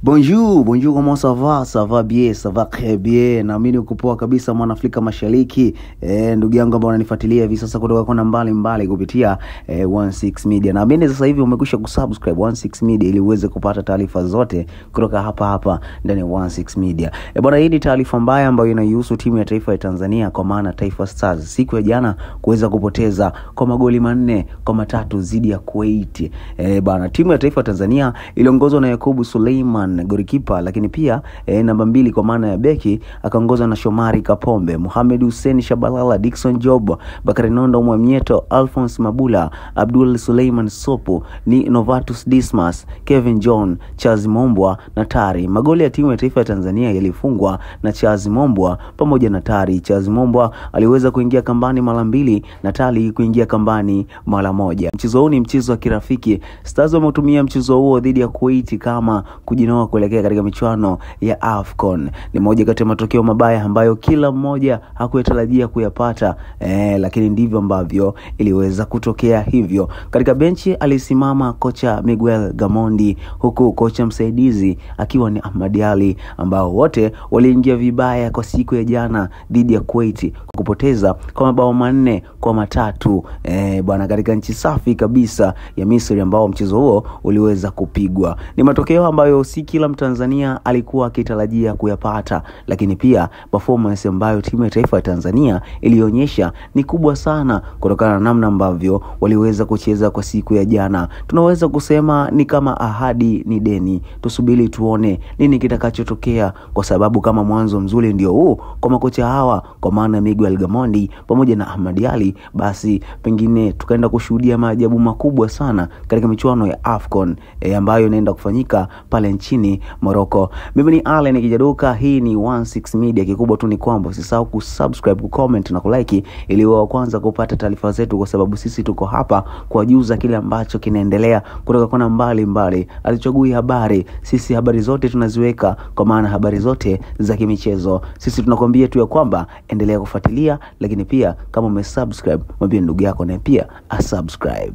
Bonjour, comment ça va? Ça va bien, ça va très bien. Naamini uko poa kabisa mwana Afrika Mashariki. Ndugu yangu ambao unanifuatilia hivi sasa kutoka kona mbali kupitia 16 Media. Naamini sasa hivi umekwisha kusubscribe 16 Media ili uweze kupata taarifa zote kutoka hapa ndani ya 16 Media. Bwana, hii ni taarifa mbaya ambayo inahusu timu ya taifa ya Tanzania kwa maana Taifa Stars siku ya jana kuweza kupoteza kwa magoli 4-3 dhidi ya Kuwait. Bwana, timu ya taifa ya Tanzania iliongozwa na Yakubu Suleiman golikipa, lakini pia namba 2 kwa maana ya beki akaongozwa na Shomari Kapombe, Mohamed Hussein Shabalala, Dickson Job, Bakari Nondo Mwamieto, Alphonse Mabula, Abdul Suleiman Sopo, ni Novatus Dismas, Kevin John, Charles Mombwa na Tari. Magoli ya timu ya taifa ya Tanzania yalifungwa na Charles Mombwa pamoja na Tari. Charles Mombwa aliweza kuingia kambani mara 2 na Tari kuingia kambani mara 1. Mchezo huu ni mchezo wa kirafiki. Stars wametumia mchezo huo dhidi ya Kuwait kama kujinoa kuelekea katika michuano ya AFCON. Ni moja kati ya matokeo mabaya ambayo kila mmoja hakuyatarajia kuyapata, lakini ndivyo ambavyo iliweza kutokea hivyo. Katika benchi alisimama kocha Miguel Gamondi, huku kocha msaidizi akiwa ni Ahmad Ali, ambao wote waliingia vibaya kwa siku ya jana dhidi ya Kuwait kupoteza kwa mabao 4-3 bwana, katika nchi safi kabisa ya Misri ambao mchezo huo uliweza kupigwa. Ni matokeo ambayo si kila Mtanzania alikuwa akitarajia kuyapata, lakini pia performance ambayo timu ya taifa ya Tanzania ilionyesha ni kubwa sana kutokana na namna ambavyo waliweza kucheza kwa siku ya jana. Tunaweza kusema ni kama ahadi ni deni. Tusubiri tuone nini kitakachotokea, kwa sababu kama mwanzo mzuri ndio huu kwa makocha hawa kwa maana Miguel Gamondi pamoja na Ahmad Ali, basi pengine tukaenda kushuhudia maajabu makubwa sana katika michuano ya AFCON ambayo inaenda kufanyika pale nchini Morocco. Mimi ni Allen Kijaduka, hii ni 16 Media. Kikubwa tu ni kwamba usisahau kusubscribe, kucomment na kulike ili uwe wa kwanza kupata taarifa zetu, kwa sababu sisi tuko hapa kuwajuza kile ambacho kinaendelea kutoka kona mbali. Alichagui habari, sisi habari zote tunaziweka, kwa maana habari zote za kimichezo. Sisi tunakwambia tu ya kwamba endelea kufuatilia, lakini pia kama umesubscribe mwambie ndugu yako na pia asubscribe.